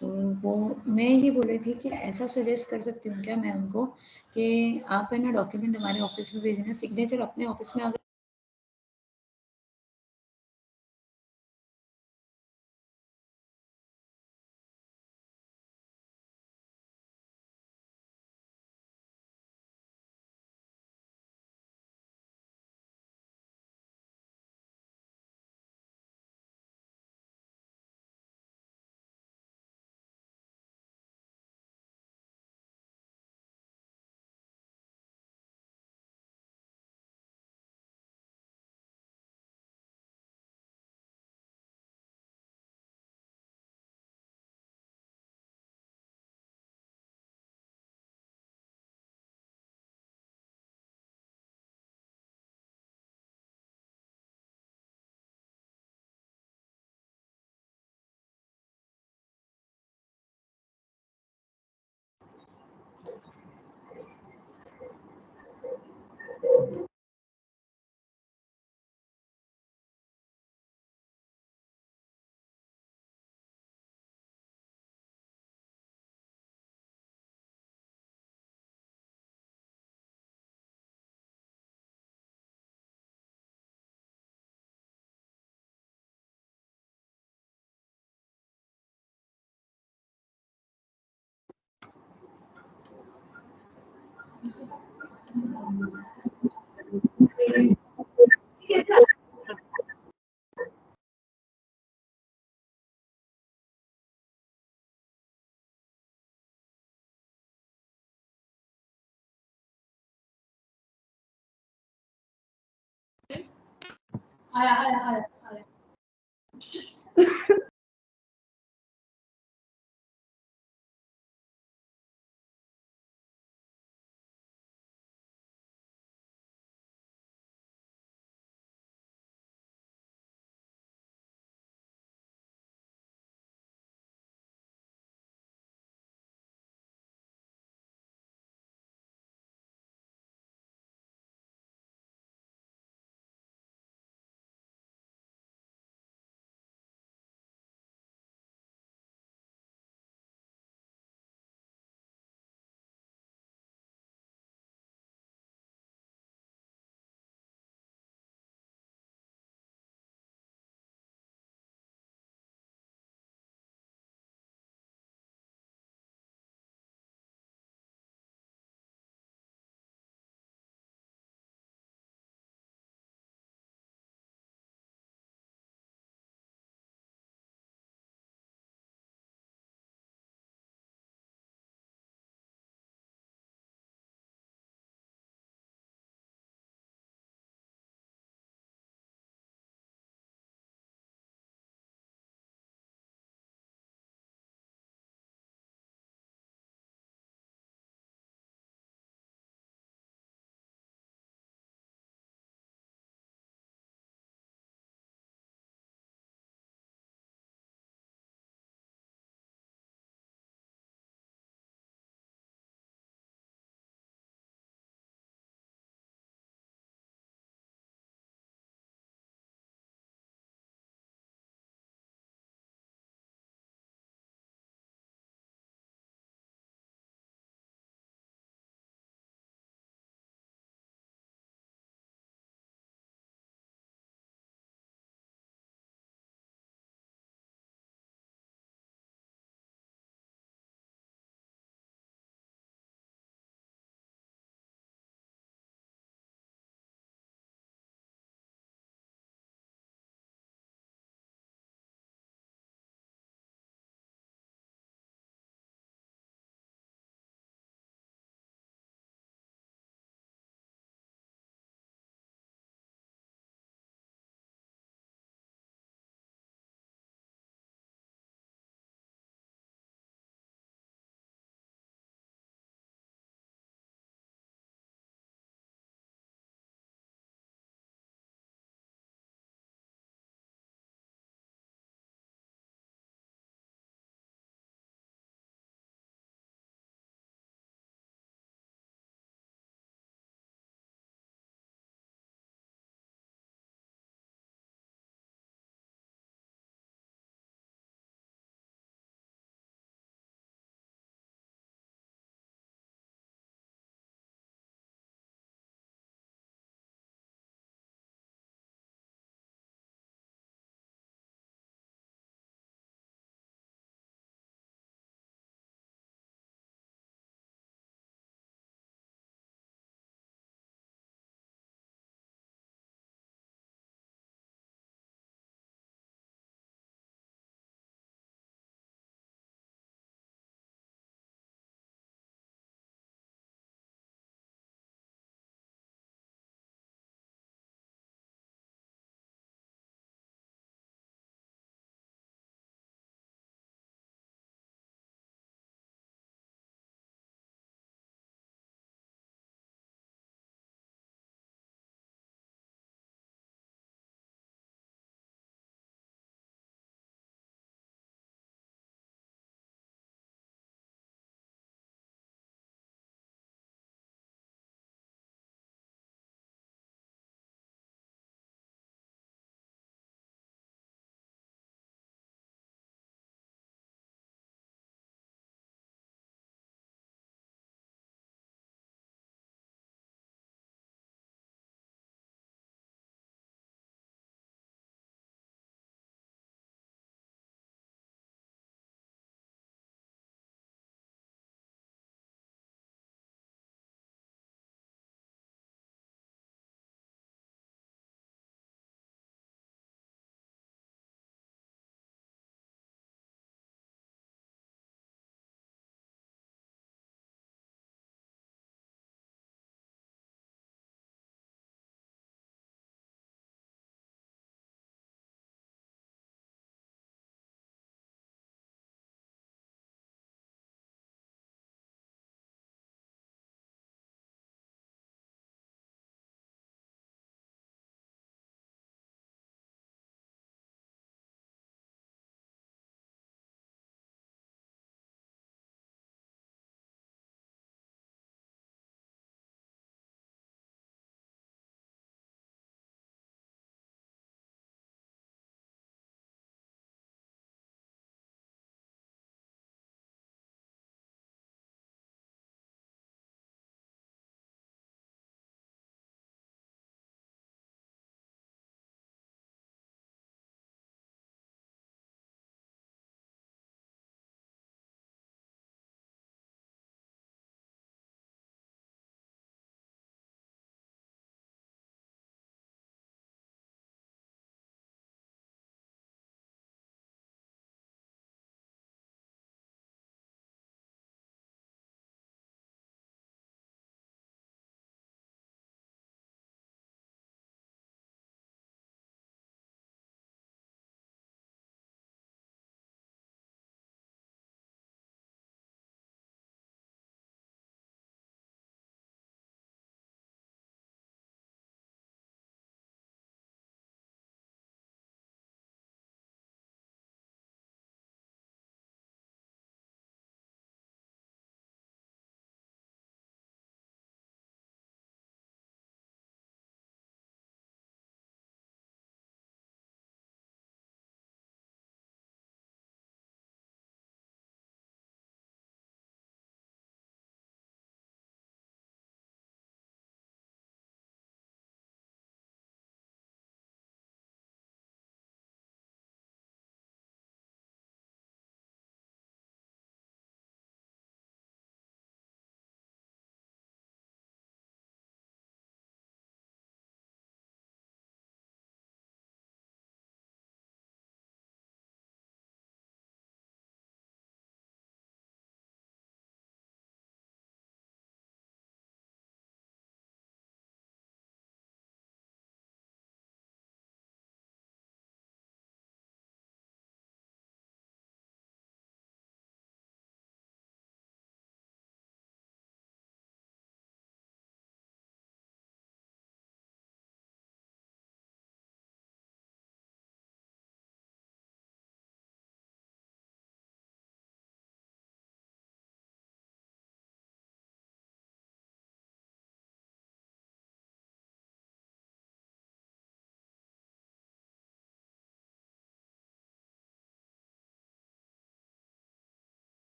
तो वो मैं ये बोल रही थी कि ऐसा सजेस्ट कर सकती हूँ क्या मैं उनको कि आप है ना डॉक्यूमेंट हमारे ऑफिस में भेजना, सिग्नेचर अपने ऑफिस में अगर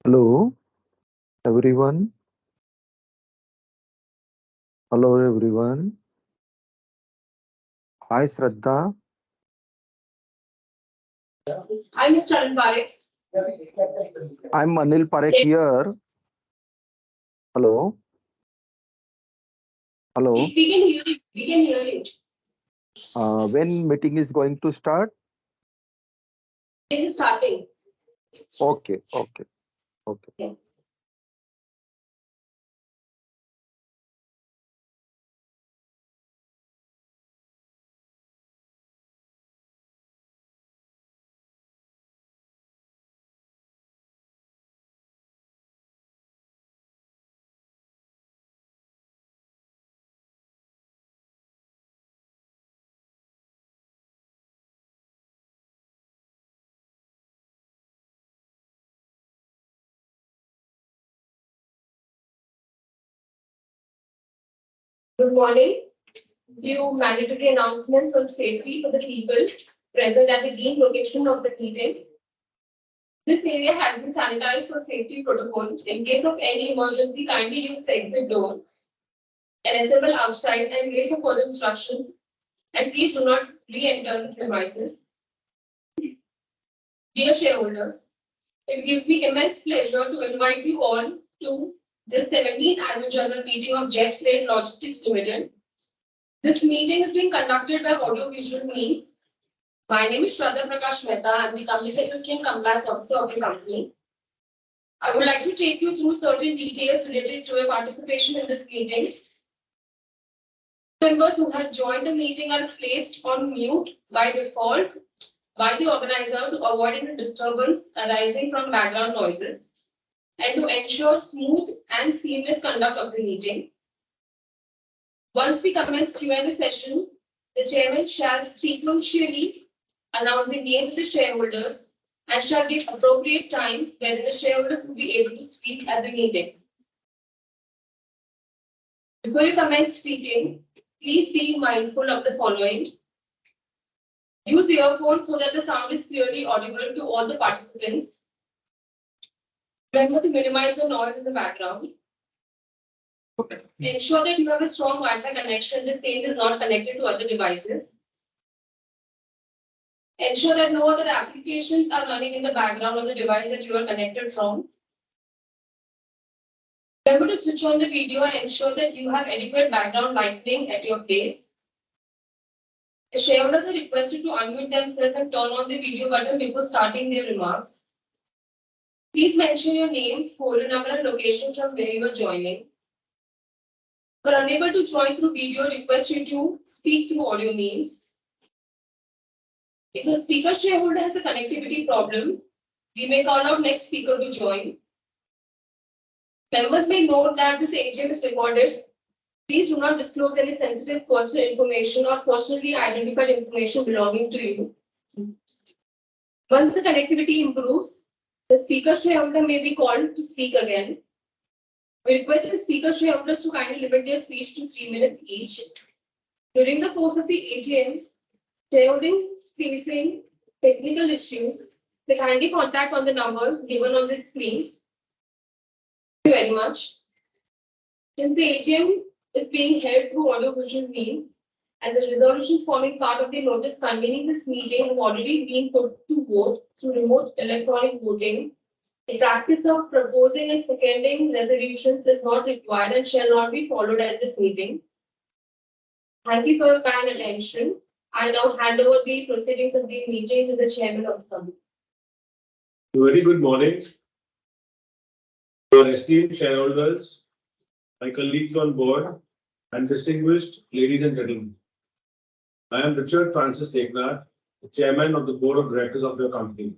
Hello, everyone. Hello, everyone. Hi, Shraddha. I'm Mr. Arun Parekh. I'm Anil Parekh Yes, here. Hello, hello. we can hear you. We can hear you. When meeting is going to start? This is starting. Okay, okay, okay. Yeah. Good morning. Few mandatory announcements on safety for the people present at the deemed location of the meeting. This area has been sanitized for safety protocol. In case of any emergency, kindly use the exit door and enter outside and wait for further instructions. And please do not re-enter the premises. Dear shareholders, it gives me immense pleasure to invite you all to the 17th Annual General Meeting of Jet Freight Logistics Limited. This meeting is being conducted by audio-visual means. My name is Shraddha Prakash Mehta. I'm the Communication and Compliance Officer of the company. I would like to take you through certain details related to your participation in this meeting. Members who have joined the meeting are placed on mute by default by the organizer to avoid any disturbance arising from background noises and to ensure smooth and seamless conduct of the meeting. Once we commence Q&A session, the chairman shall sequentially announce the names of the shareholders and shall give appropriate time whether the shareholders will be able to speak at the meeting. Before you commence speaking, please be mindful of the following. Use earphones so that the sound is clearly audible to all the participants. Remember to minimize the noise in the background. Ensure that you have a strong Wi-Fi connection. The same is not connected to other devices. Ensure that no other applications are running in the background on the device that you are connected from. Remember to switch on the video and ensure that you have adequate background lighting at your place. The shareholders are requested to unmute themselves and turn on the video button before starting their remarks. Please mention your name, folder number, and location from where you are joining. If you are unable to join through video, request you to speak through audio means. If a speaker shareholder has a connectivity problem, we may call out next speaker to join. Members may note that this AGM is recorded. Please do not disclose any sensitive personal information or personally identified information belonging to you. Once the connectivity improves, the speaker shareholder may be called to speak again. We request the speaker shareholders to kindly limit their speech to 3 minutes each. During the course of the AGM, shareholding facing technical issues, they kindly contact on the number given on the screen. Thank you very much. Since the AGM is being held through audio-visual means, and the resolutions forming part of the notice convening this meeting have already been put to vote through remote electronic voting, the practice of proposing and seconding resolutions is not required and shall not be followed at this meeting. Thank you for your kind attention. I now hand over the proceedings of the meeting to the chairman of the company. Very good morning, our esteemed shareholders, my colleagues on board, and distinguished ladies and gentlemen. I am Richard Francis Teknath, the chairman of the board of directors of your company.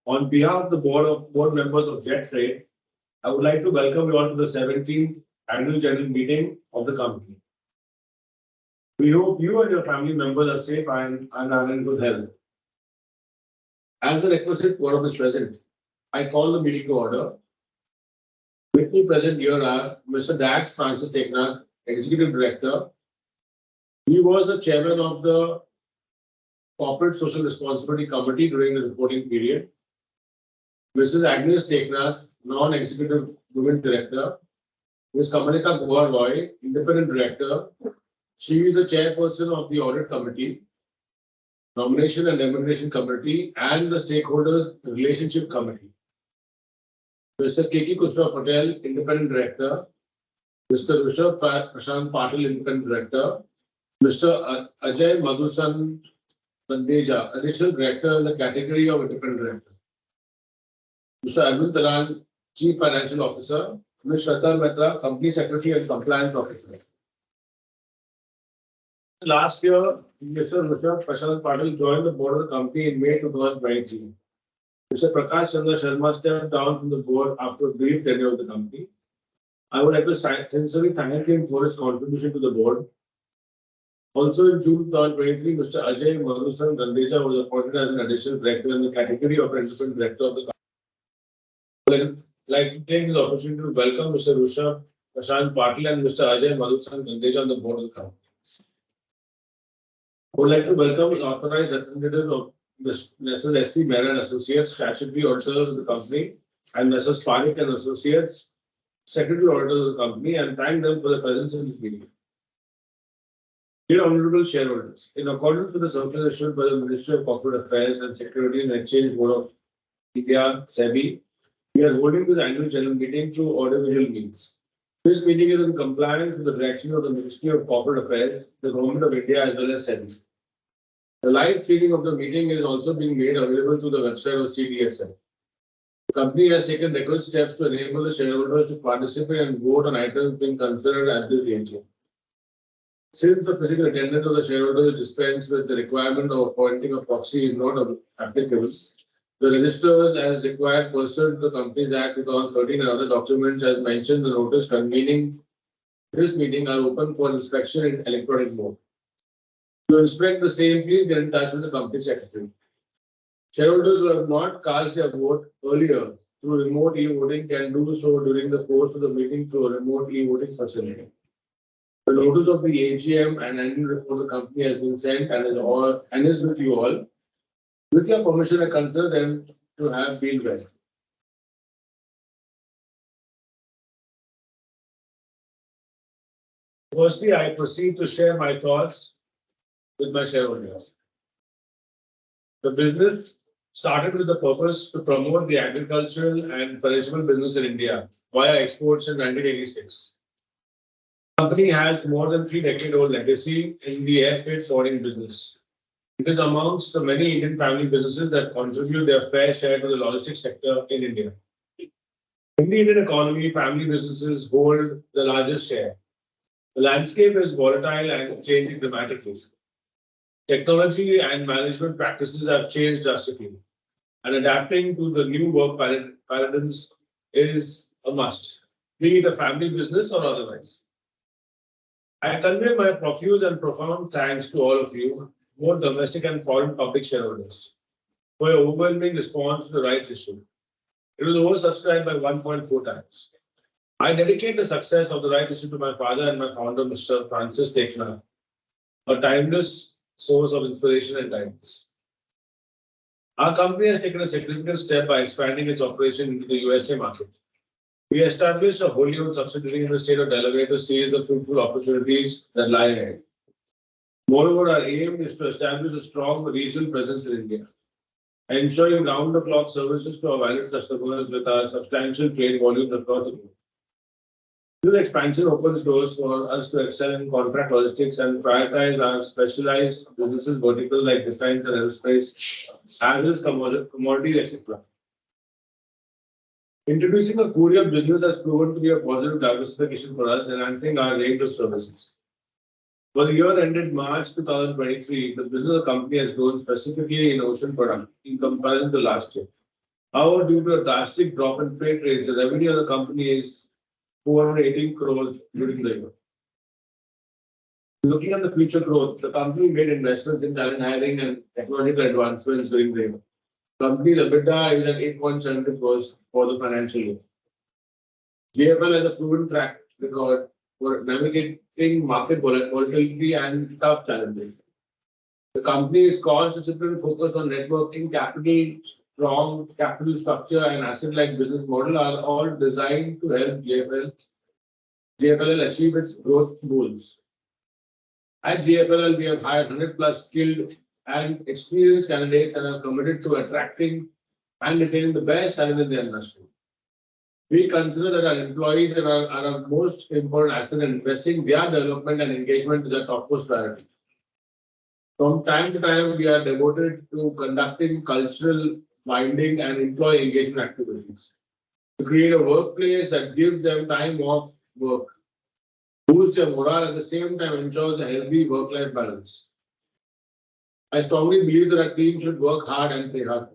On behalf of the board members of Jet Freight, I would like to welcome you all to the 17th annual general meeting of the company. We hope you and your family members are safe and are in good health. As the requisite quorum is present, I call the meeting to order. With me present here are Mr. Dax Francis Teknath, Executive Director. He was the chairman of the Corporate Social Responsibility Committee during the reporting period. Mrs. Agnes Teknath, Non-Executive Women Director. Ms. Kamalika Goa Roy, Independent Director. She is the chairperson of the Audit Committee, Nomination and Remuneration Committee, and the Stakeholders Relationship Committee. Mr. K.K. Kushra Patel, Independent Director. Mr. Rishabh Prashant Patil, Independent Director. Mr. Ajay Madhusan Bandeja, Additional Director in the category of Independent Director. Mr. Arvind Talan, Chief Financial Officer. Ms. Shraddha Mehta, Company Secretary and Compliance Officer. Last year, Mr. Rishabh Prashant Patil joined the board of the company in May 2023. Mr. Prakash Chandra Sharma stepped down from the board after a brief tenure of the company. I would like to sincerely thank him for his contribution to the board. Also in June 2023, Mr. Ajay Madhusan Gandeja was appointed as an additional director in the category of Independent Director of the company. I would like to take this opportunity to welcome Mr. Rishabh Prashant Patil and Mr. Ajay Madhusan Gandeja on the board of the company. I would like to welcome the authorized representative of Messrs. S.C. Mehra and Associates, Statutory Auditor of the company, and Messrs. Parik and Associates, Secretary Auditor of the company, and thank them for their presence in this meeting. Dear Honorable Shareholders, in accordance with the circular issued by the Ministry of Corporate Affairs and Securities and Exchange Board of India, SEBI, we are holding this annual general meeting through audiovisual means. This meeting is in compliance with the direction of the Ministry of Corporate Affairs, the Government of India, as well as SEBI. The live streaming of the meeting is also being made available through the website of CDSL. The company has taken requisite steps to enable the shareholders to participate and vote on items being considered at this AGM. Since the physical attendance of the shareholders is dispensed with the requirement of appointing a proxy is not applicable, the registers as required pursuant to the Companies Act 2013 and other documents as mentioned in the notice convening this meeting are open for inspection in electronic mode. To inspect the same, please get in touch with the company secretary. Shareholders who have not cast their vote earlier through remote e-voting can do so during the course of the meeting through a remote e-voting facility. The notice of the AGM and annual report of the company has been sent and is with you all. With your permission, I consider them to have been read. Firstly, I proceed to share my thoughts with my shareholders. The business started with the purpose to promote the agricultural and perishable business in India via exports in 1986. The company has more than 3-decade-old legacy in the air freight forwarding business. It is amongst the many Indian family businesses that contribute their fair share to the logistics sector in India. In the Indian economy, family businesses hold the largest share. The landscape is volatile and changing dramatically. Technology and management practices have changed drastically, and adapting to the new work paradigms is a must, be it a family business or otherwise. I convey my profuse and profound thanks to all of you, both domestic and foreign public shareholders, for your overwhelming response to the rights issue. It was oversubscribed by 1.4 times. I dedicate the success of the rights issue to my father and my founder, Mr. Francis Teknath, a timeless source of inspiration and guidance. Our company has taken a significant step by expanding its operation into the USA market. We established a wholly owned subsidiary in the state of Delaware to seize the fruitful opportunities that lie ahead. Moreover, our aim is to establish a strong regional presence in India, ensuring round-the-clock services to our valued customers with our substantial trade volumes across the globe. This expansion opens doors for us to excel in contract logistics and prioritize our specialized businesses verticals like defense and aerospace, as well as commodities, etc. Introducing a courier business has proven to be a positive diversification for us, enhancing our range of services. For the year ended March 2023, the business of the company has grown specifically in ocean product in comparison to last year. However, due to a drastic drop in freight rates, the revenue of the company is 418 crores during the year. Looking at the future growth, the company made investments in talent hiring and technological advancements during the year. The company's EBITDA is at 8.7 crores for the financial year. GFL has a proven track record for navigating market volatility and tough challenges. The company is cost discipline focused on networking capital strong capital structure and asset-light business model are all designed to help JFL achieve its growth goals. At JFL, we have hired 100 plus skilled and experienced candidates and are committed to attracting and retaining the best talent in the industry. We consider that our employees are our most important asset and investing their development and engagement to the topmost priority. From time to time, we are devoted to conducting cultural binding and employee engagement activities to create a workplace that gives them time off work, boosts their morale, at the same time ensures a healthy work-life balance. I strongly believe that our team should work hard and play hard.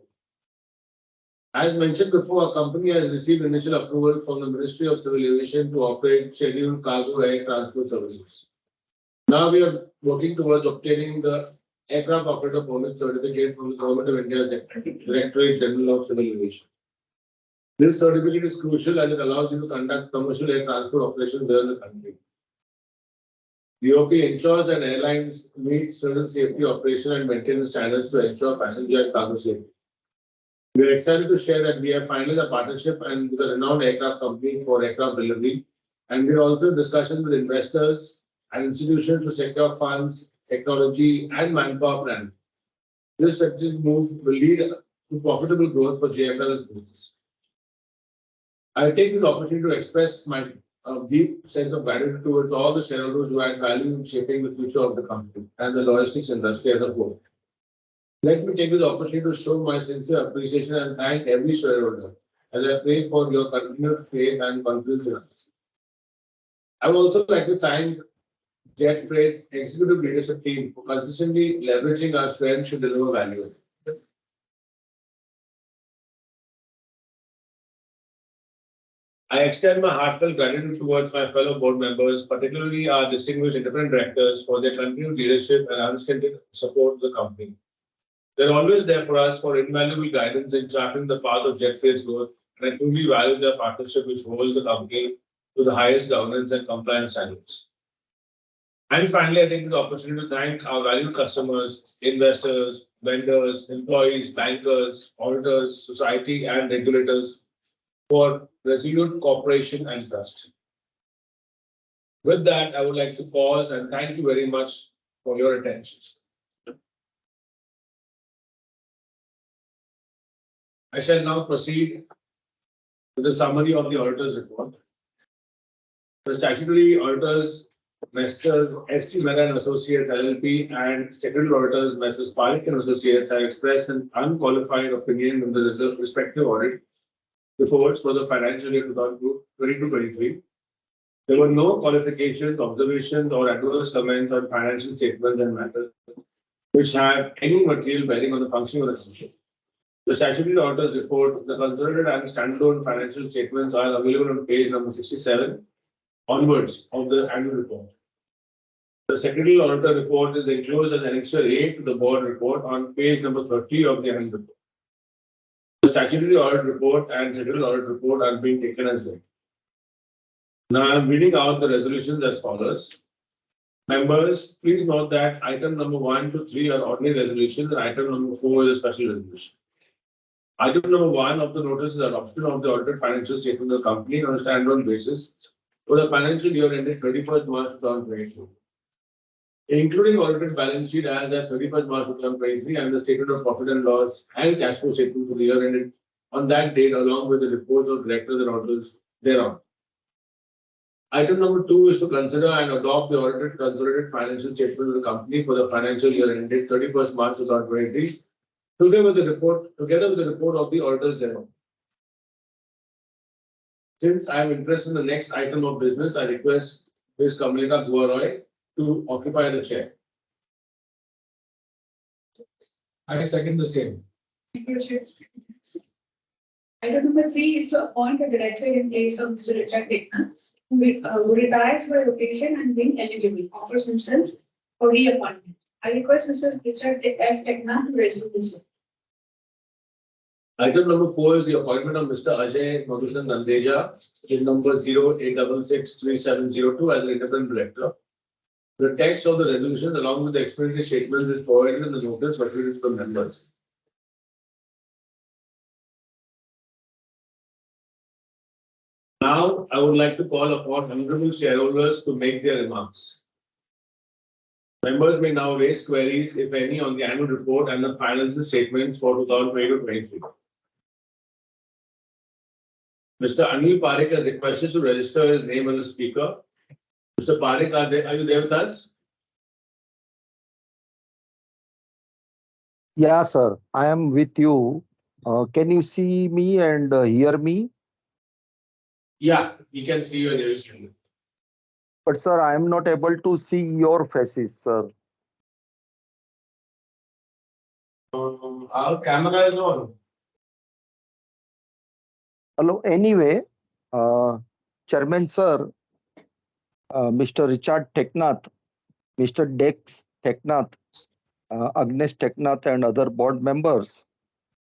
As mentioned before, our company has received initial approval from the Ministry of Civil Aviation to operate scheduled cargo air transport services. Now we are working towards obtaining the aircraft operator permit certificate from the Government of India Directorate General of Civil Aviation. This certificate is crucial as it allows you to conduct commercial air transport operations within the country. DOP ensures that airlines meet certain safety operation and maintenance standards to ensure passenger and cargo safety. We are excited to share that we have finalized a partnership and with a renowned aircraft company for aircraft delivery, and we are also in discussions with investors and institutions to secure funds, technology, and manpower plan. This strategic move will lead to profitable growth for JFL's business. I take this opportunity to express my deep sense of gratitude towards all the shareholders who add value in shaping the future of the company and the logistics industry as a whole. Let me take this opportunity to show my sincere appreciation and thank every shareholder as I pray for your continued faith and confidence in us. I would also like to thank Jet Freight's executive leadership team for consistently leveraging our strengths to deliver value. I extend my heartfelt gratitude towards my fellow board members, particularly our distinguished independent directors, for their continued leadership and unstinted support to the company. They're always there for us for invaluable guidance in charting the path of Jet Freight's growth, and I truly value their partnership, which holds the company to the highest governance and compliance standards. And finally, I take this opportunity to thank our valued customers, investors, vendors, employees, bankers, auditors, society, and regulators for resolute cooperation and trust. With that, I would like to pause and thank you very much for your attention. I shall now proceed with the summary of the auditor's report. The statutory auditors, Messrs. S.C. Mehra and Associates LLP and secretarial auditors, Messrs. Parekh and Associates, have expressed an unqualified opinion on the respective audit reports for the financial year 2022-23. There were no qualifications, observations, or adverse comments on financial statements and matters which have any material bearing on the functioning of the system. The statutory auditor's report, the consolidated and standalone financial statements are available on page number 67 onwards of the annual report. The secretarial auditor report is enclosed as Annexure A to the board report on page number 30 of the annual report. The statutory audit report and secretarial audit report are being taken as read. Now I am reading out the resolutions as follows. Members, please note that item number 1 to 3 are ordinary resolutions and item number 4 is a special resolution. Item number 1 of the notice is adoption of the audited financial statement of the company on a standalone basis for the financial year ended 31st March 2022. Including audited balance sheet as at 31st March 2023 and the statement of profit and loss and cash flow statement for the year ended on that date along with the reports of directors and auditors thereon. Item number 2 is to consider and adopt the audited consolidated financial statement of the company for the financial year ended 31st March 2023 together with the report of the auditors thereon. Since I am interested in the next item of business, I request Ms. Kamalika Guaroy to occupy the chair. I second the same. Item number 3 is to appoint a director in place of Mr. Richard Dekna, who retires by rotation and being eligible, offers himself for reappointment. I request Mr. Richard F. Dekna to resume this. Item number 4 is the appointment of Mr. Ajay Madhusudan Nandeja in number 08663702 as an independent director. The text of the resolution along with the explanatory statement is provided in the notice circulated to the members. I would like to call upon honorable shareholders to make their remarks. Members may now raise queries, if any, on the annual report and the financial statements for 2022-23. Mr. Anil Parekh is requested to register his name as a speaker. Mr. Parekh, are you there with us? Yeah, sir. I am with you. Can you see me and hear me? Yeah, we can see you and hear you. But sir, I am not able to see your faces, sir. Our camera is on. Hello. Anyway, Chairman sir, Mr. Richard Teknath, Mr. Dex Teknath, Agnes Teknath, and other board members.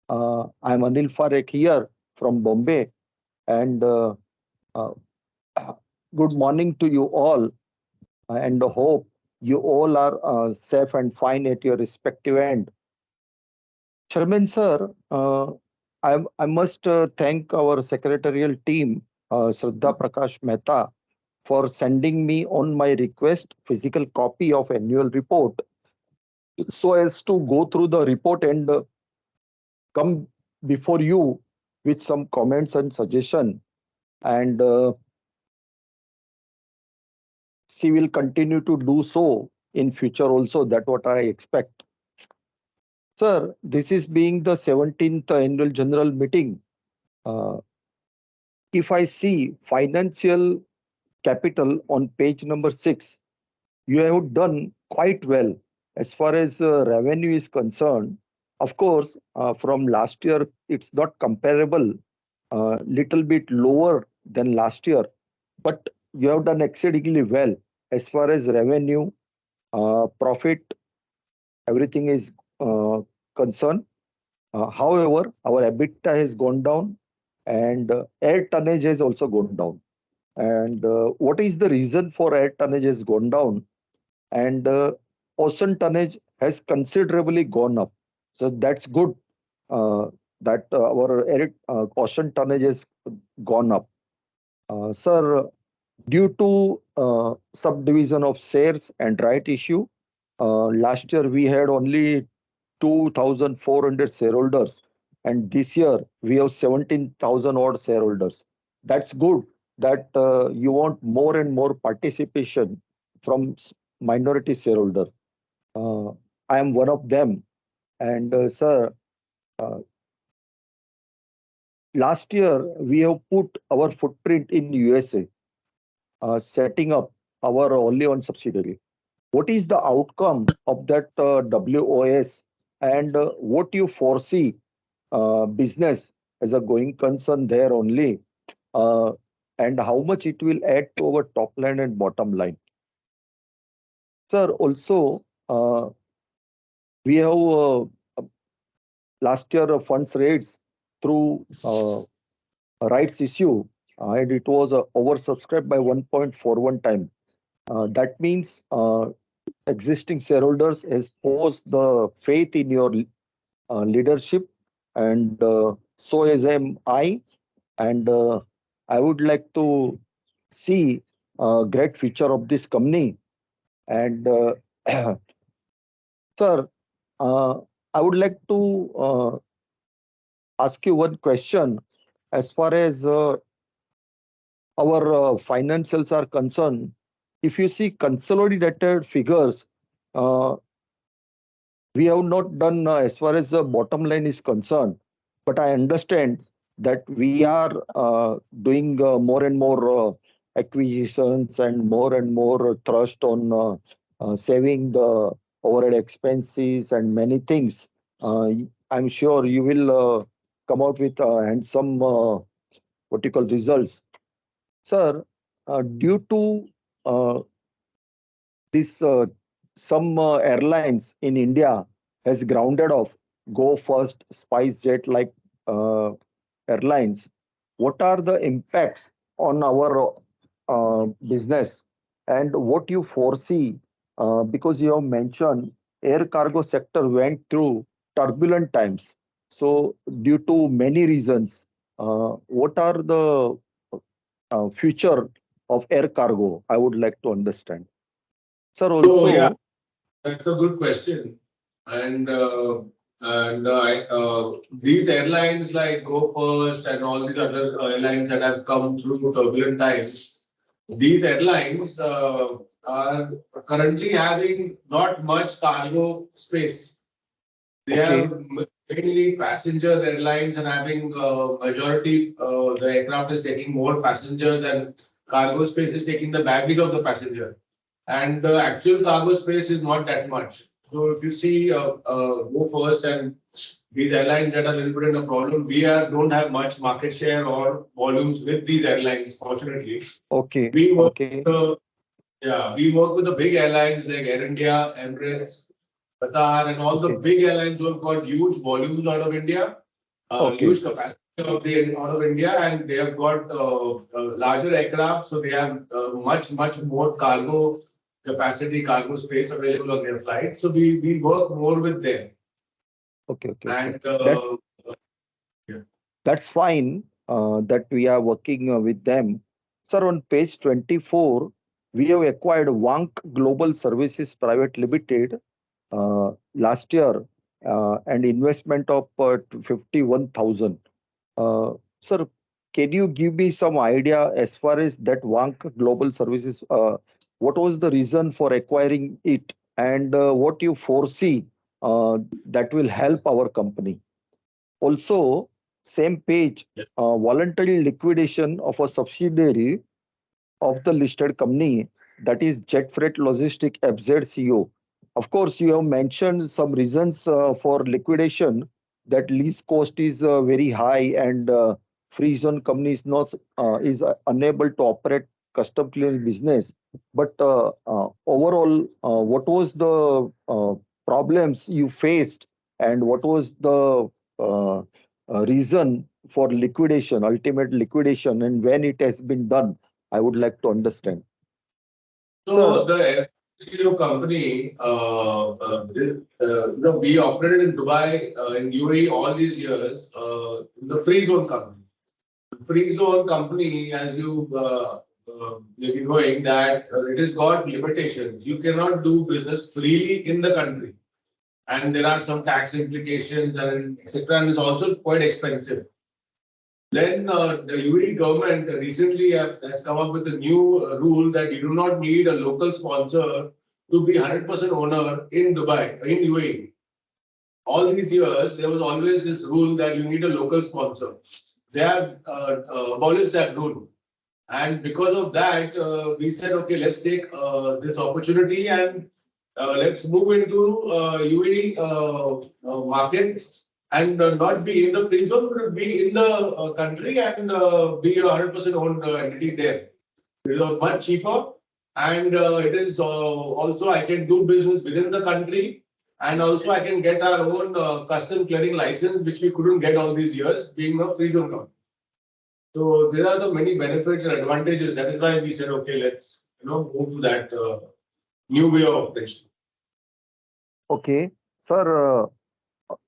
I am Anil Parekh here from Bombay, and uh, good morning to you all, and hope you all are safe and fine at your respective end. Chairman sir, I must thank our secretarial team, Shraddha Prakash Mehta, for sending me on my request physical copy of annual report so as to go through the report and come before you with some comments and suggestion. And she will continue to do so in future also. That's what I expect. Sir, this is being the 17th annual general meeting. Uh, if I see financial capital on page number 6, you have done quite well as far as revenue is concerned. Of course, from last year, it's not comparable, little bit lower than last year, but you have done exceedingly well as far as revenue, profit, everything is concerned. However, our EBITDA has gone down and air tonnage has also gone down. And what is the reason for air tonnage has gone down? And ocean tonnage has considerably gone up. So that's good that our ocean tonnage has gone up. Sir, due to subdivision of shares and right issue, last year we had only 2,400 shareholders, and this year we have 17,000 odd shareholders. That's good that you want more and more participation from minority shareholder. Uh, I am one of them. And sir, uh, last year we have put our footprint in USA, setting up our only one subsidiary. What is the outcome of that WOS, and what you foresee business as a going concern there only, uh, and how much it will add to our top line and bottom line? Sir, also, we have last year funds raised through rights issue, and it was oversubscribed by 1.41 time. That means existing shareholders has posed the faith in your leadership, and so as am I. And I would like to see a great future of this company. And sir, uh, I would like to ask you one question as far as our financials are concerned. If you see consolidated figures, uh, we have not done as far as the bottom line is concerned, but I understand that we are doing more and more acquisitions and more thrust on saving the overhead expenses and many things. I'm sure you will come out with handsome what you call results. Sir, due to this some airlines in India has grounded off Go First, SpiceJet like uh, airlines. What are the impacts on our business, and what you foresee? Because you have mentioned air cargo sector went through turbulent times. So due to many reasons, what are the future of air cargo? I would like to understand. Sir, So yeah, also, that's a good question. And these airlines like Go First and all these other airlines that have come through turbulent times, these airlines are currently having not much cargo space. They okay, are mainly passenger airlines and having majority the aircraft is taking more passengers and cargo space is taking the baggage of the passenger. And the actual cargo space is not that much. So if you see Go First and these airlines that are a little bit in a problem, we don't have much market share or volumes with these airlines, fortunately. okay, We work okay, we work with the big airlines like Air India, Emirates, Qatar, and all the okay, big airlines who have got huge volumes out of India, okay, huge capacity out of India, and they have got larger aircraft, so they have much more cargo capacity, cargo space available on their flight. So we work more with them, okay, okay, okay. and yeah. That's fine that we are working with them. Sir, on page 24, we have acquired Wank Global Services Private Limited last year and investment of 51,000. Sir, can you give me some idea as far as that Wank Global Services? What was the reason for acquiring it, and what you foresee that will help our company? Also, same page, voluntary liquidation of a subsidiary of the listed company, that is Jet Freight Logistic FZCO. Of course, you have mentioned some reasons for liquidation, that lease cost is very high, and free zone company is not unable to operate custom clearance business. But overall, what was the problems you faced, and what was the reason for liquidation, ultimate liquidation, and when it has been done? I would like to understand. So Sir, the FCO company, we operated in Dubai, in UAE all these years, the free zone company. The free zone company, as you may be knowing, that it has got limitations. You cannot do business freely in the country, and there are some tax implications and etc. And it's also quite expensive. Then the UAE government recently has come up with a new rule that you do not need a local sponsor to be 100% owner in Dubai, in UAE. All these years, there was always this rule that you need a local sponsor. They have abolished that rule. And because of that, we said, okay, let's take this opportunity and let's move into UAE market and not be in the free zone, but be in the country and be a 100% owned entity there. It is much cheaper, and it is also I can do business within the country, and also I can get our own custom clearing license, which we couldn't get all these years, being a free zone company. So there are the many benefits and advantages. That is why we said, okay, let's move to that new way of operation. okay. Sir,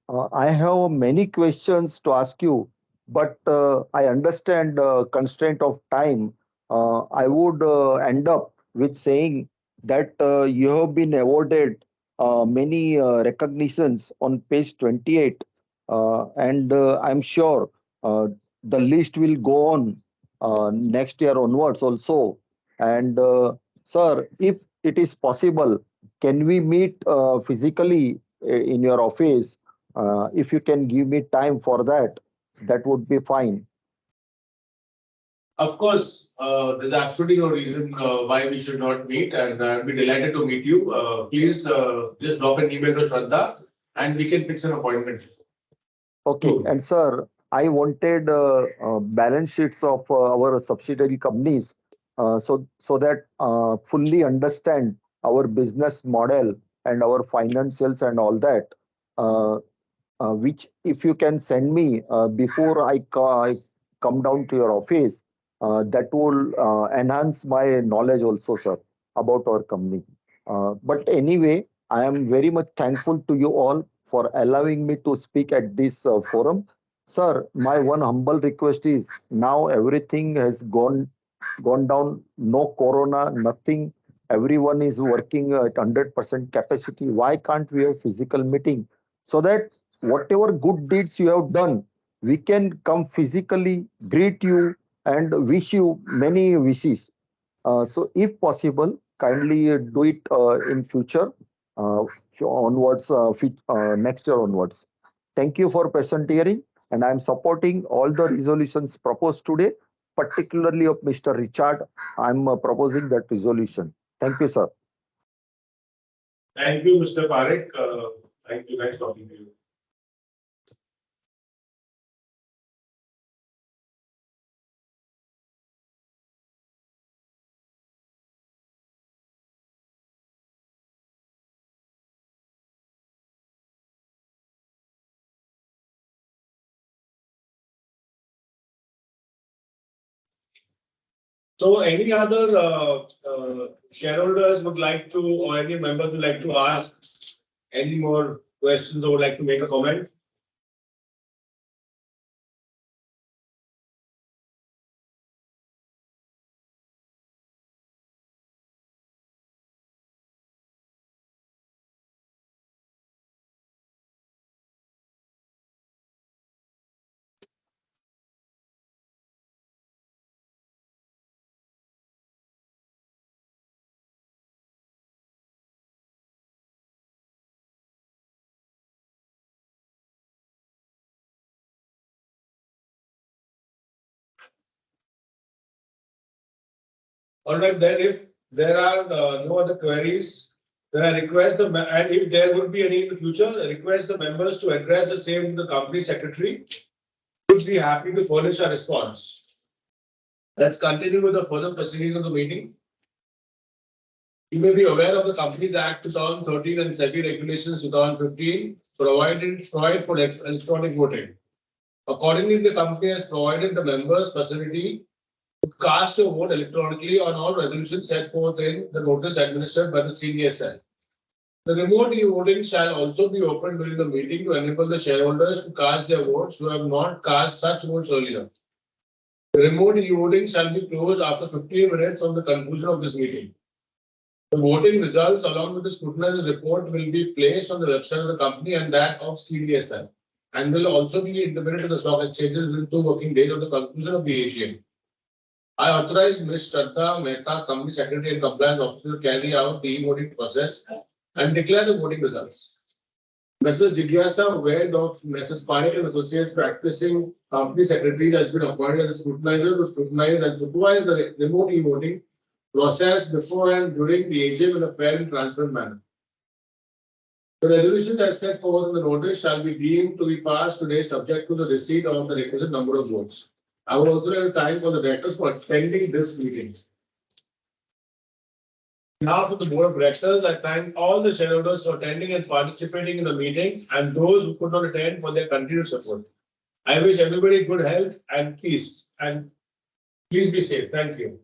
I have many questions to ask you, but I understand constraint of time. I would end up with saying that you have been awarded many recognitions on page 28, and I'm sure the list will go on next year onwards also. And sir, if it is possible, can we meet physically in your office? If you can give me time for that, that would be fine. Of course, there's absolutely no reason why we should not meet, and I'd be delighted to meet you. Please just drop an email to Shraddha, and we can fix an appointment. Okay, Sure. and sir, I wanted balance sheets of our subsidiary companies, so that fully understand our business model and our financials and all that. Uh, which if you can send me before I come down to your office, that will enhance my knowledge also, sir, about our company. But anyway, I am very much thankful to you all for allowing me to speak at this forum. Sir, my one humble request is, now everything has gone gone down, no corona, nothing. Everyone is working at 100% capacity. Why can't we have physical meeting so that whatever good deeds you have done, we can come physically, greet you, and wish you many wishes. So if possible, kindly do it in future onwards, next year onwards. Thank you for patient hearing, and I am supporting all the resolutions proposed today, particularly of Mr. Richard. I am proposing that resolution. Thank you, sir. Thank you, Mr. Parekh. Thank you. Nice talking to you. So any other shareholders would like to, or any members would like to ask any more questions or would like to make a comment? All right, then if there are no other queries, then I request and if there would be any in the future, I request the members to address the same to the company secretary, who would be happy to furnish a response. Let's continue with the further proceedings of the meeting. You may be aware of the Companies Act 2013 and SEBI Regulations 2015 provide for electronic voting. Accordingly, the company has provided the members facility to cast a vote electronically on all resolutions set forth in the notice administered by the CDSL. The remote e-voting shall also be opened during the meeting to enable the shareholders to cast their votes who have not cast such votes earlier. The remote e-voting shall be closed after 15 minutes from the conclusion of this meeting. The voting results, along with the scrutinizer's report, will be placed on the website of the company and that of CDSL, and will also be intimated to the stock exchanges within 2 working days of the conclusion of the AGM. I authorize Ms. Shraddha Mehta, Company Secretary and Compliance Officer, to carry out the e-voting process and declare the voting results. Mrs. Jigyasa Ved of Mrs. Parekh and Associates practicing Company Secretary has been appointed as a scrutinizer to scrutinize and supervise the remote e-voting process before and during the AGM in a fair and transparent manner. The resolution as set forth in the notice shall be deemed to be passed today, subject to the receipt of the requisite number of votes. I will also have time for the directors for attending this meeting. Now, to the board of directors, I thank all the shareholders for attending and participating in the meeting, and those who could not attend for their continued support. I wish everybody good health and peace, and please be safe. Thank you.